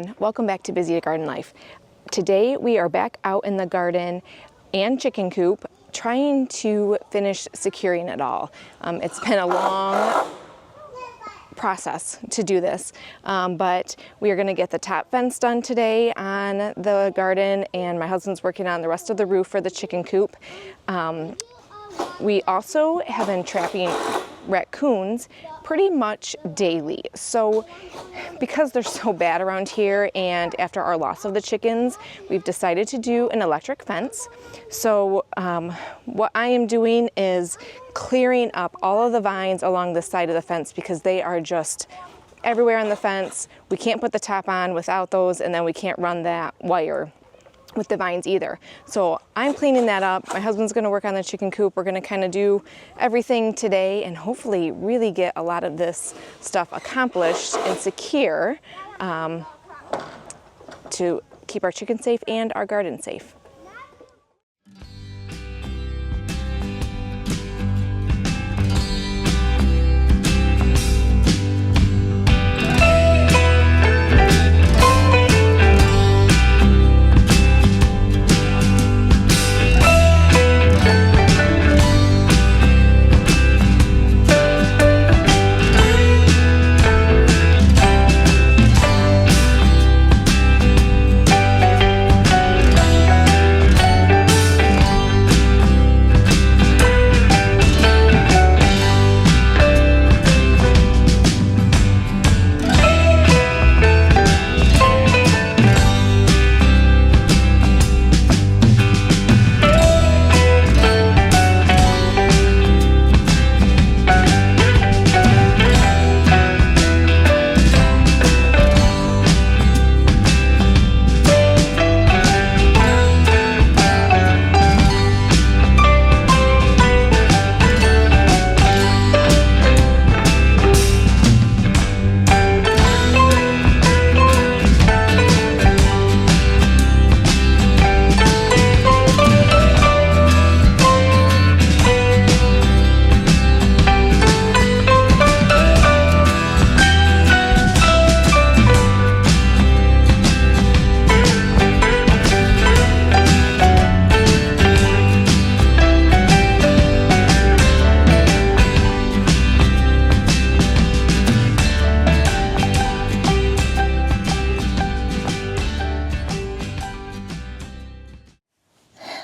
everyone, welcome back to Busy Garden Life. Today we are back out in the garden and chicken coop trying to finish securing it all. It's been a long process to do this, but we are going to get the top fence done today on the garden, and my husband's working on the rest of the roof for the chicken coop. We also have been trapping raccoons pretty much daily. So because they're so bad around here, and after our loss of the chickens, we've decided to do an electric fence. So what I am doing is clearing up all of the vines along the side of the fence because they are just everywhere on the fence. We can't put the top on without those, and then we can't run that wire with the vines either. So I'm cleaning that up. My husband's gonna work on the chicken coop. We're gonna kind of do everything today and hopefully really get a lot of this stuff accomplished and secure to keep our chickens safe and our garden safe.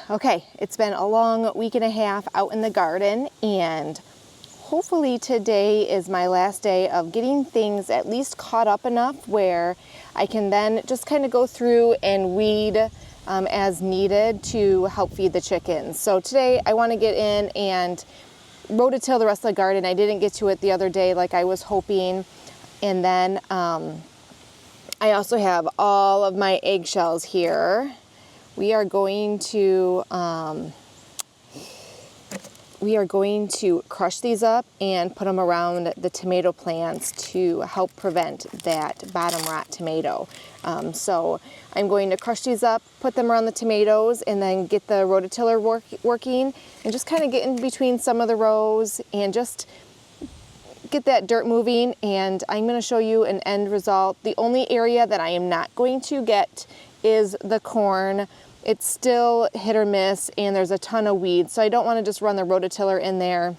Okay, it's been a long week and a half out in the garden, and hopefully today is my last day of getting things at least caught up enough where I can then just kind of go through and weed as needed to help feed the chickens. So today I want to get in and rototill the rest of the garden. I didn't get to it the other day like I was hoping, and then I also have all of my eggshells here. We are going to crush these up and put them around the tomato plants to help prevent that bottom rot tomato. So I'm going to crush these up, put them around the tomatoes, and then get the rototiller working and just kind of get in between some of the rows and just get that dirt moving. And I'm going to show you an end result. The only area that I am not going to get is the corn. It's still hit or miss, and there's a ton of weeds, so I don't want to just run the rototiller in there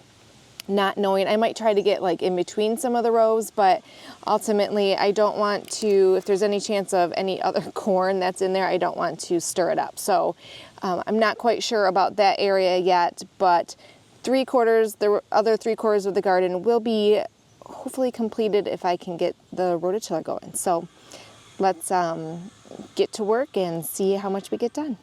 not knowing. I might try to get like in between some of the rows, but ultimately I don't want to, if there's any chance of any other corn that's in there, I don't want to stir it up. So I'm not quite sure about that area yet, but the other 3/4 of the garden will be hopefully completed if I can get the rototiller going. So let's get to work and see how much we get done.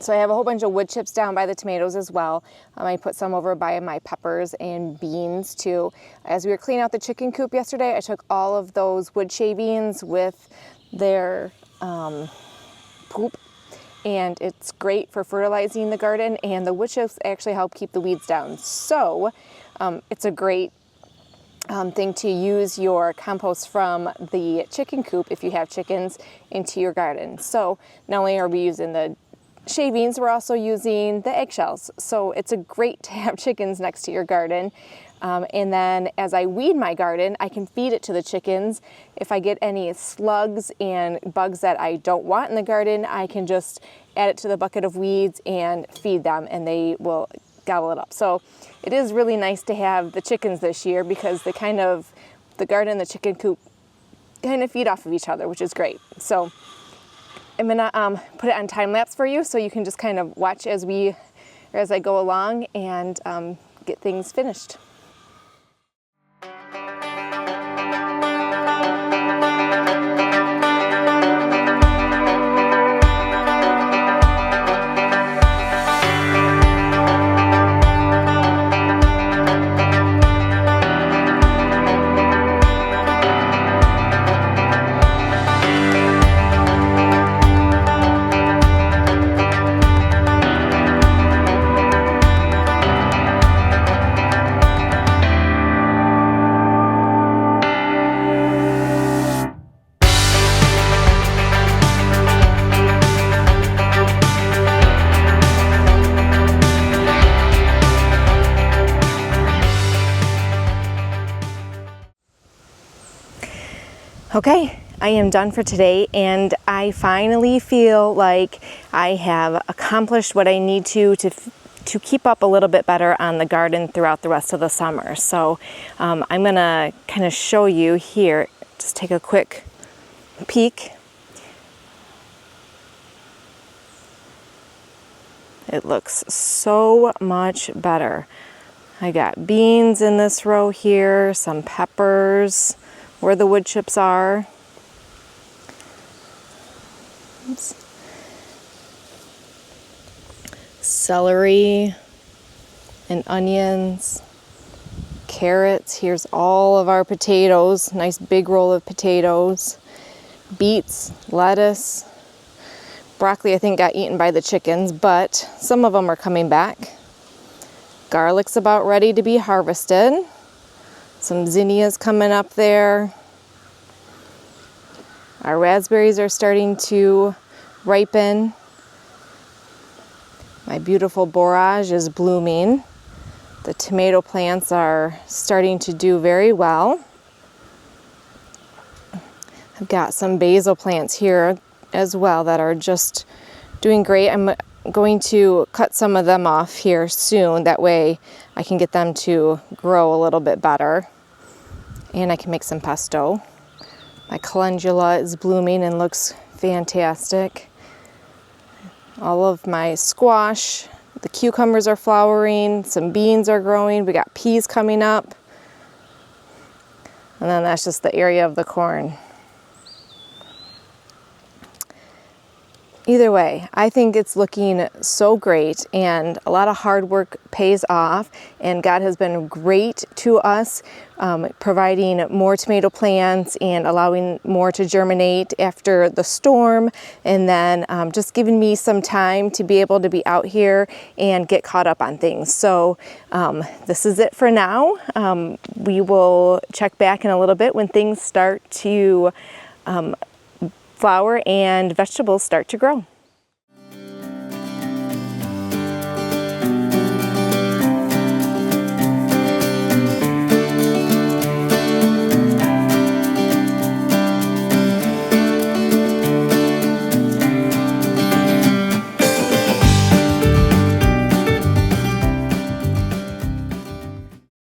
So I have a whole bunch of wood chips down by the tomatoes as well. I put some over by my peppers and beans too. As we were cleaning out the chicken coop yesterday, I took all of those wood shavings with their poop and it's great for fertilizing the garden, and the wood chips actually help keep the weeds down. So it's a great thing to use your compost from the chicken coop, if you have chickens, into your garden. So not only are we using the shavings, we're also using the eggshells. So it's a great to have chickens next to your garden. And then as I weed my garden, I can feed it to the chickens. If I get any slugs and bugs that I don't want in the garden, I can just add it to the bucket of weeds and feed them, and they will gobble it up. So it is really nice to have the chickens this year, because the garden and the chicken coop kind of feed off of each other, which is great. So I'm gonna put it on time lapse for you, so you can just kind of watch as I go along and get things finished. Okay, I am done for today, and I finally feel like I have accomplished what I need to keep up a little bit better on the garden throughout the rest of the summer. So I'm gonna kind of show you here, just take a quick peek. It looks so much better. I got beans in this row here, some peppers where the wood chips are. Oops. Celery and onions, carrots. Here's all of our potatoes, nice big roll of potatoes, beets, lettuce. Broccoli I think got eaten by the chickens, but some of them are coming back. Garlic's about ready to be harvested. Some zinnias coming up there. Our raspberries are starting to ripen. My beautiful borage is blooming. The tomato plants are starting to do very well. I've got some basil plants here as well that are just doing great. I'm going to cut some of them off here soon. That way I can get them to grow a little bit better, and I can make some pesto. My calendula is blooming and looks fantastic. All of my squash, the cucumbers are flowering, some beans are growing, we got peas coming up, and then that's just the area of the corn. Either way, I think it's looking so great, and a lot of hard work pays off, and God has been great to us, providing more tomato plants and allowing more to germinate after the storm, and then just giving me some time to be able to be out here and get caught up on things. So this is it for now. We will check back in a little bit when things start to flower and vegetables start to grow.